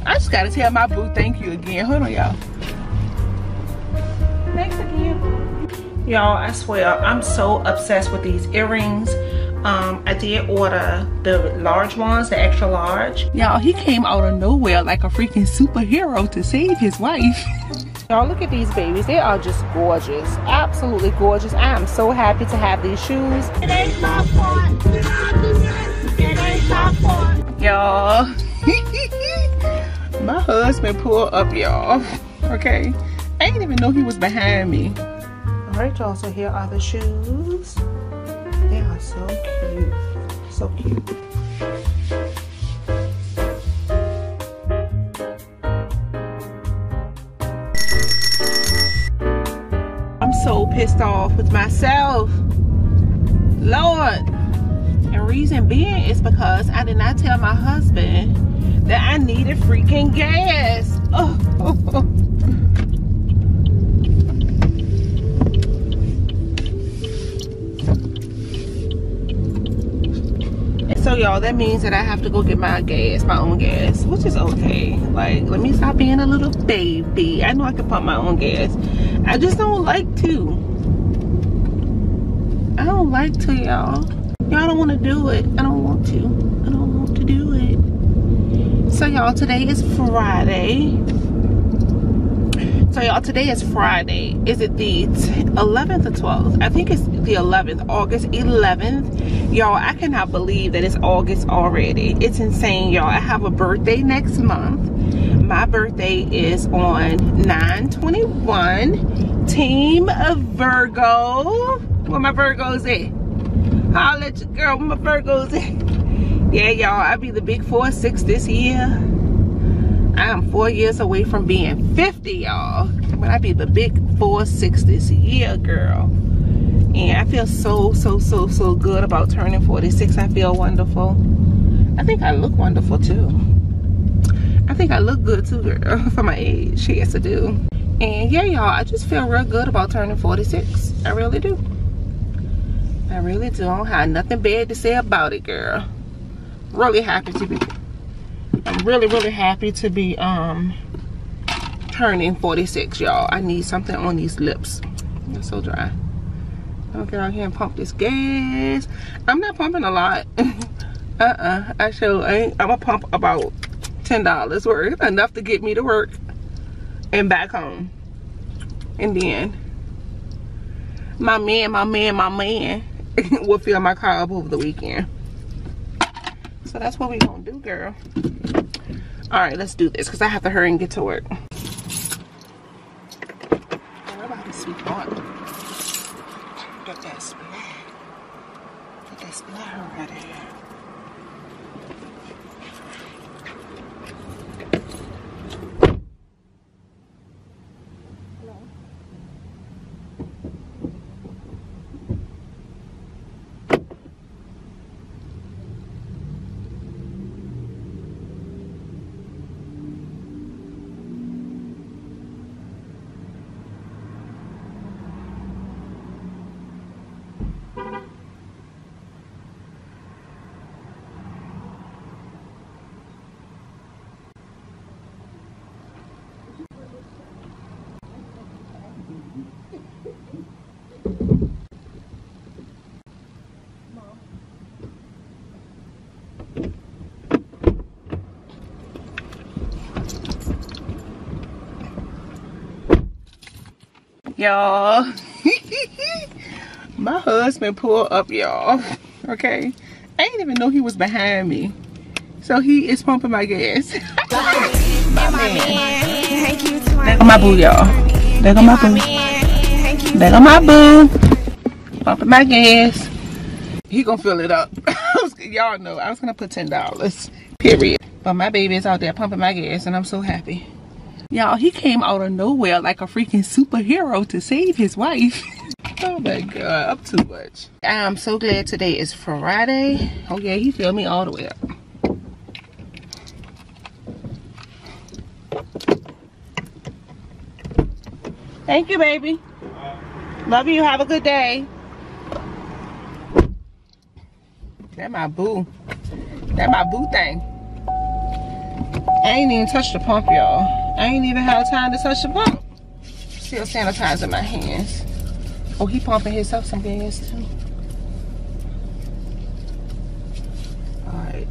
I just gotta tell my boo thank you again. Hold on, y'all. Thanks again. Y'all, I swear, I'm so obsessed with these earrings. I did order the large ones, the extra large. Y'all, he came out of nowhere like a freaking superhero to save his wife. Y'all, look at these babies. They are just gorgeous. Absolutely gorgeous. I am so happy to have these shoes. It ain't my fault. It ain't my fault. Y'all, my husband pulled up, y'all. Okay? I didn't even know he was behind me. Alright, y'all, so here are the shoes. They are so cute. So cute. I'm so pissed off with myself. Lord. And reason being is because I did not tell my husband that I needed freaking gas. Oh. So y'all, that means that I have to go get my gas, my own gas, which is okay. Like, let me stop being a little baby. I know I can pump my own gas. I just don't like to. I don't like to, y'all. Y'all don't want to do it. I don't want to. I don't want to do it. So y'all, today is Friday. So y'all, today is Friday. Is it the 11th or 12th? I think it's the 11th, August 11th. Y'all, I cannot believe that it's August already. It's insane, y'all. I have a birthday next month. My birthday is on 9/21. Team of Virgo. Where my Virgos at? I'll let you, girl, where my Virgos at? Yeah, y'all, I'll be the big 4-6 this year. I am 4 years away from being 50, y'all. But I be the big 4-6 this year, girl. And I feel so good about turning 46. I feel wonderful. I think I look wonderful too. I think I look good too, girl, for my age. Yes, I do. And yeah, y'all, I just feel real good about turning 46. I really do. I really do. I don't have nothing bad to say about it, girl. Really happy to be. I'm really happy to be turning 46, y'all. I need something on these lips. They're so dry. I'm gonna get out here and pump this gas. I'm not pumping a lot. I'm gonna pump about $10 worth, enough to get me to work and back home. And then my man will fill my car up over the weekend. So that's what we gonna do, girl. All right, let's do this because I have to hurry and get to work. We're about to sweep on. Get that splat. Get that splat right here. Y'all, my husband pulled up, y'all. Okay, I didn't even know he was behind me, so he is pumping my gas. My man. There go my boo, y'all. There go my boo. There go my boo. Pumping my gas. He gonna fill it up. Y'all know I was gonna put $10, period. But my baby is out there pumping my gas, and I'm so happy. Y'all, he came out of nowhere like a freaking superhero to save his wife. Oh my God, up too much. I'm so glad today is Friday. Oh yeah, he filled me all the way up. Thank you, baby. Love you. Have a good day. That my boo. That my boo thing. I ain't even touched the pump, y'all. I ain't even had time to touch the pump. Still sanitizing my hands. Oh, he pumping himself some gas too. Alright.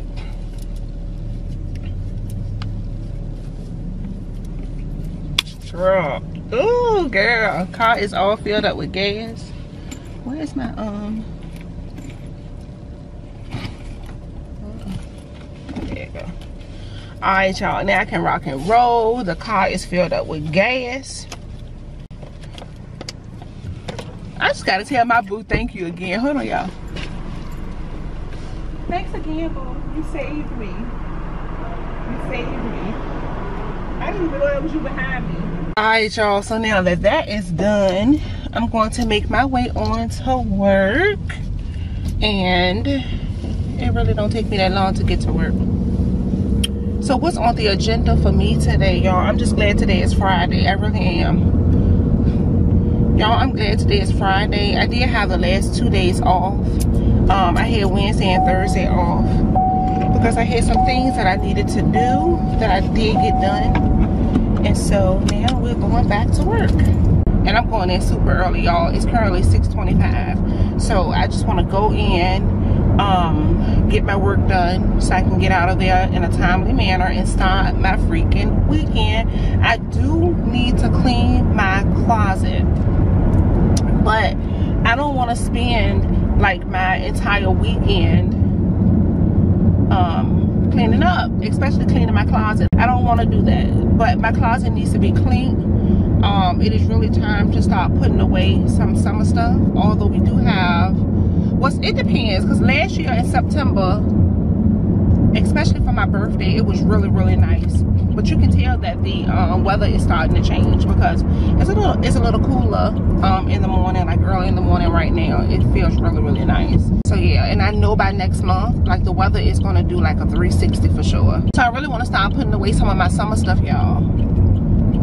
Girl. Ooh, girl. Car is all filled up with gas. Where's my there you go. Alright, y'all. Now I can rock and roll. The car is filled up with gas. I just gotta tell my boo thank you again. Hold on, y'all. Thanks again, boo. You saved me. You saved me. I didn't even know that was you behind me. Alright, y'all. So now that that is done, I'm going to make my way on to work. And it really don't take me that long to get to work. So what's on the agenda for me today, y'all? I'm just glad today is Friday. I really am. Y'all, I'm glad today is Friday. I did have the last 2 days off. I had Wednesday and Thursday off because I had some things that I needed to do that I did get done. And so now we're going back to work. And I'm going in super early, y'all. It's currently 6:25. So I just want to go in, get my work done so I can get out of there in a timely manner and start my freaking weekend. I do need to clean my closet, but I don't want to spend like my entire weekend cleaning up, especially cleaning my closet. I don't want to do that, but my closet needs to be clean. It is really time to start putting away some summer stuff, although we do have, it depends, because last year in September, especially for my birthday, it was really, really nice. But you can tell that the weather is starting to change because it's a little cooler in the morning, like early in the morning right now. It feels really, really nice. So yeah, and I know by next month, like the weather is gonna do like a 360 for sure. So I really want to start putting away some of my summer stuff, y'all,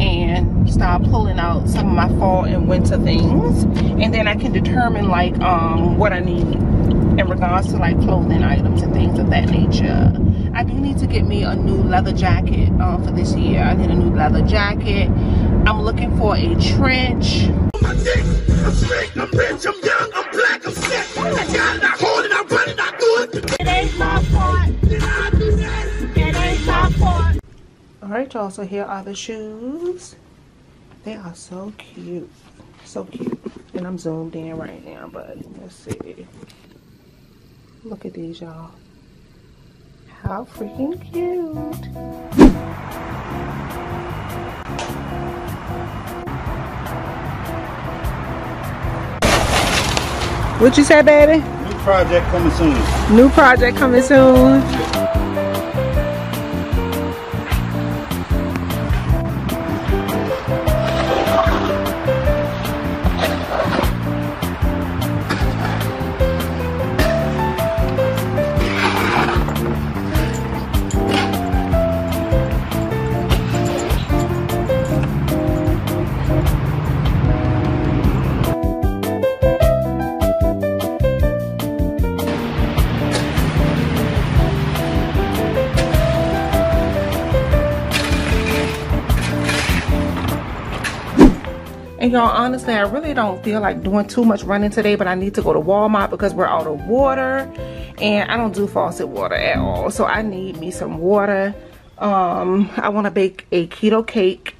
and start pulling out some of my fall and winter things, and then I can determine like what I need in regards to like clothing items and things of that nature. I do need to get me a new leather jacket for this year. I need a new leather jacket. I'm looking for a trench. I'm straight, I'm rich, I'm young, I'm black, I'm sick. I got it, I hold it, I run it, I do it. It ain't my fault. It ain't my fault. Alright, y'all, so here are the shoes. They are so cute. So cute. And I'm zoomed in right now, but let's see. Look at these, y'all. How freaking cute. What you say, baby? New project coming soon. New project coming soon. And y'all, honestly, I really don't feel like doing too much running today, but I need to go to Walmart because we're out of water and I don't do faucet water at all. So I need me some water. I want to bake a keto cake,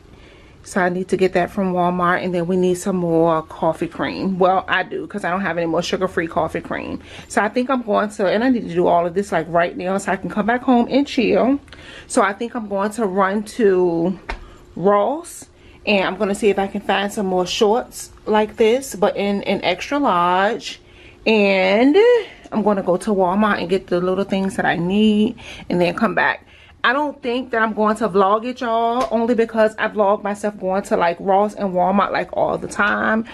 so I need to get that from Walmart. And then we need some more coffee cream. Well, I do, because I don't have any more sugar-free coffee cream. So I think I'm going to, and I need to do all of this like right now so I can come back home and chill. So I think I'm going to run to Ross. And I'm going to see if I can find some more shorts like this, but in an extra large. And I'm going to go to Walmart and get the little things that I need and then come back. I don't think that I'm going to vlog it, y'all, only because I vlog myself going to like Ross and Walmart like all the time.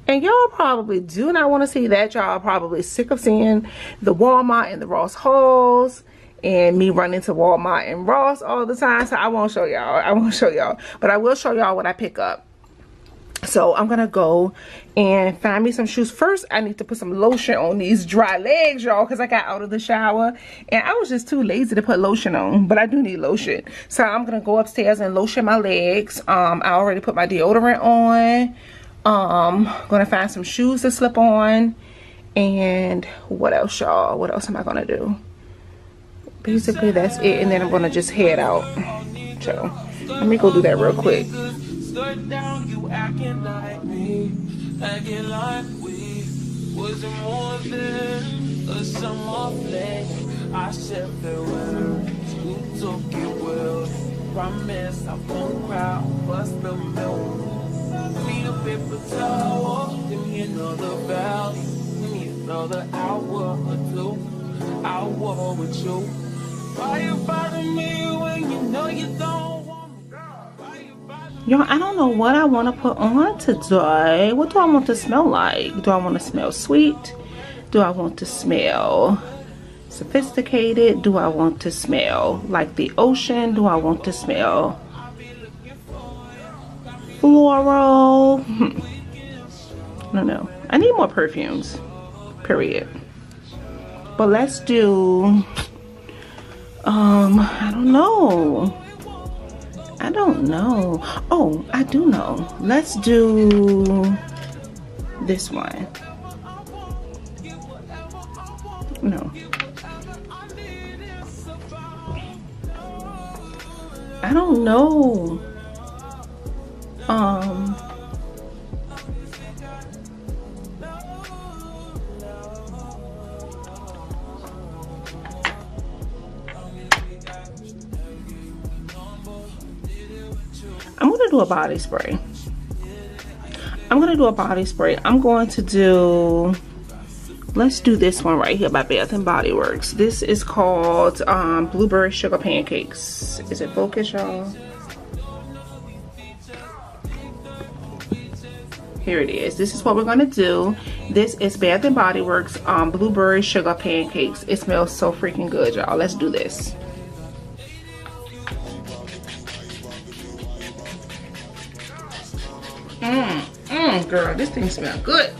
And y'all probably do not want to see that. Y'all probably sick of seeing the Walmart and the Ross hauls and me running to Walmart and Ross all the time. So I won't show y'all. I won't show y'all. But I will show y'all what I pick up. So I'm gonna go and find me some shoes. First, I need to put some lotion on these dry legs, y'all, because I got out of the shower and I was just too lazy to put lotion on, but I do need lotion. So I'm gonna go upstairs and lotion my legs. I already put my deodorant on. Gonna find some shoes to slip on. And what else, y'all? What else am I gonna do? Basically, that's it. And then I'm gonna just head out. So let me go do that real quick. Down, you acting like me, acting like we wasn't more than a summer fling. I said farewell, you took it well. Promise I won't cry, bust the milk. Need a paper towel, give me another bell, give me another hour or two. I'll war with you. Why you bother me when you know you don't? Y'all, I don't know what I want to put on today. What do I want to smell like? Do I want to smell sweet? Do I want to smell sophisticated? Do I want to smell like the ocean? Do I want to smell floral? I don't know. I need more perfumes, period. But let's do, I don't know. I don't know. Oh, I do know. Let's do this one. No. I don't know. I'm gonna do a body spray. I'm going to do, let's do this one right here by Bath and Body Works. This is called Blueberry Sugar Pancakes. Is it focused, y'all? Here it is. This is what we're gonna do. This is Bath and Body Works Blueberry Sugar Pancakes. It smells so freaking good, y'all. Let's do this. Girl, this thing smells good.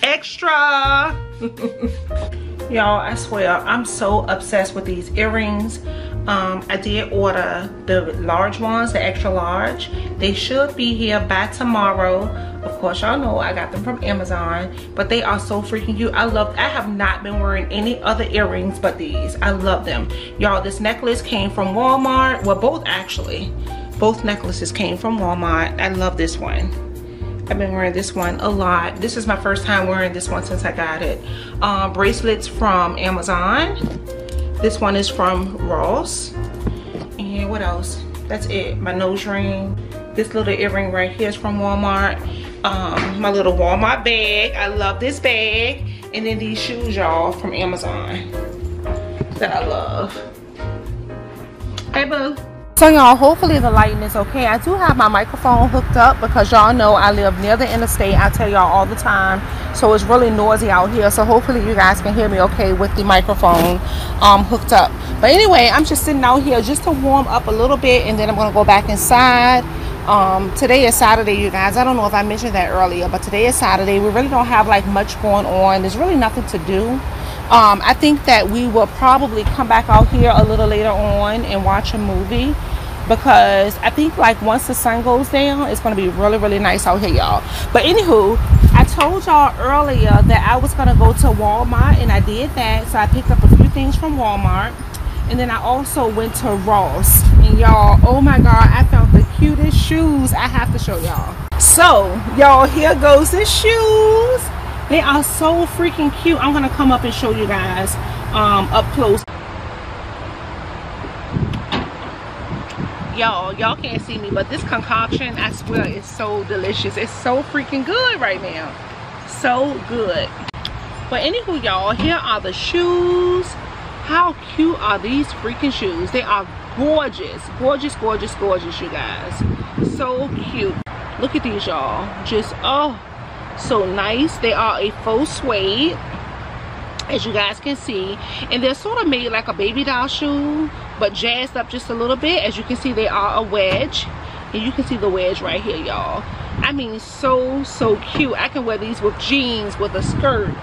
Extra. Y'all, I swear, I'm so obsessed with these earrings. I did order the large ones, the extra large. They should be here by tomorrow. Of course, y'all know I got them from Amazon, but they are so freaking cute. I have not been wearing any other earrings but these. I love them. Y'all, this necklace came from Walmart. Well, both actually. Both necklaces came from Walmart. I love this one. I've been wearing this one a lot. This is my first time wearing this one since I got it. Bracelets from Amazon. This one is from Ross. And what else? That's it. My nose ring. This little earring right here is from Walmart. My little Walmart bag. I love this bag. And then these shoes, y'all, from Amazon that I love. Hey, boo. So y'all, hopefully the lighting is okay. I do have my microphone hooked up because y'all know I live near the interstate. I tell y'all all the time. So it's really noisy out here. So hopefully you guys can hear me okay with the microphone hooked up. But anyway, I'm just sitting out here just to warm up a little bit, and then I'm gonna go back inside. Today is Saturday, you guys. I don't know if I mentioned that earlier, but today is Saturday. We really don't have like much going on. There's really nothing to do. I think that we will probably come back out here a little later on and watch a movie, because I think like once the sun goes down, it's going to be really, really nice out here, y'all. But anywho, I told y'all earlier that I was going to go to Walmart, and I did that. So I picked up a few things from Walmart, and then I also went to Ross. And y'all, oh my God, I found the cutest shoes. I have to show y'all. So y'all, here goes the shoes. They are so freaking cute. I'm gonna come up and show you guys up close. Y'all can't see me, but this concoction, I swear, is so delicious. It's so freaking good right now. So good. But anywho, y'all, here are the shoes. How cute are these freaking shoes? They are gorgeous. Gorgeous, gorgeous, gorgeous, you guys. So cute. Look at these, y'all. Just, oh, so nice. They are a faux suede. as you guys can see, and they're sort of made like a baby doll shoe, but jazzed up just a little bit. As you can see, they are a wedge, and you can see the wedge right here, y'all. I mean, so cute. I can wear these with jeans, with a skirt,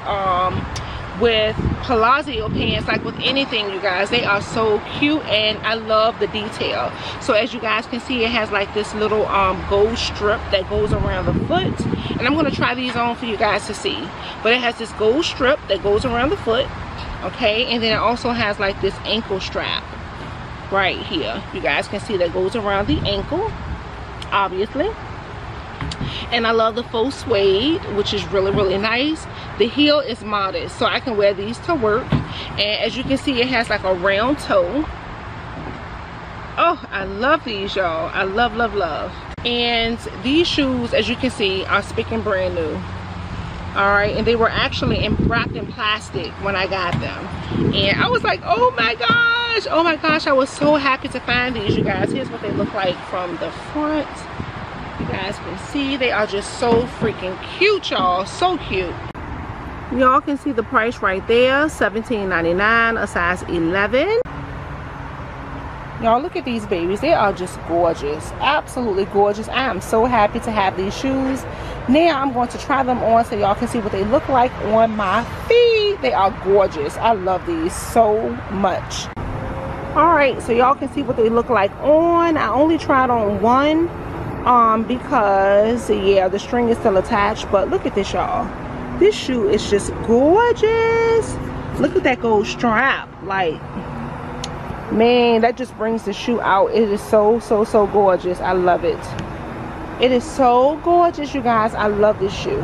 with palazzo pants, like with anything, you guys. They are so cute, and I love the detail. So as you guys can see, it has like this little gold strip that goes around the foot, and I'm going to try these on for you guys to see. But it has this gold strip that goes around the foot, okay, and then it also has like this ankle strap right here, you guys can see, that goes around the ankle, obviously. And I love the faux suede, which is really nice. The heel is modest, so I can wear these to work. And as you can see, it has like a round toe. Oh, I love these, y'all. I love. And these shoes, as you can see, are spick and brand new. All right, and they were actually wrapped in plastic when I got them. And I was like, oh my gosh, I was so happy to find these, you guys. Here's what they look like from the front. You guys can see they are just so freaking cute, y'all. So cute. Y'all can see the price right there, $17.99, a size 11. Y'all, look at these babies. They are just gorgeous, absolutely gorgeous. I am so happy to have these shoes. Now I'm going to try them on so y'all can see what they look like on my feet. They are gorgeous. I love these so much. All right, so y'all can see what they look like on. I only tried on one because yeah, the string is still attached, but look at this, y'all. This shoe is just gorgeous. Look at that gold strap. Like, man, that just brings the shoe out. It is so gorgeous. I love it. It is so gorgeous, you guys. I love this shoe.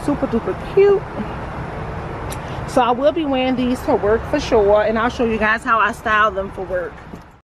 Super duper cute. So I will be wearing these to work for sure, and I'll show you guys how I style them for work.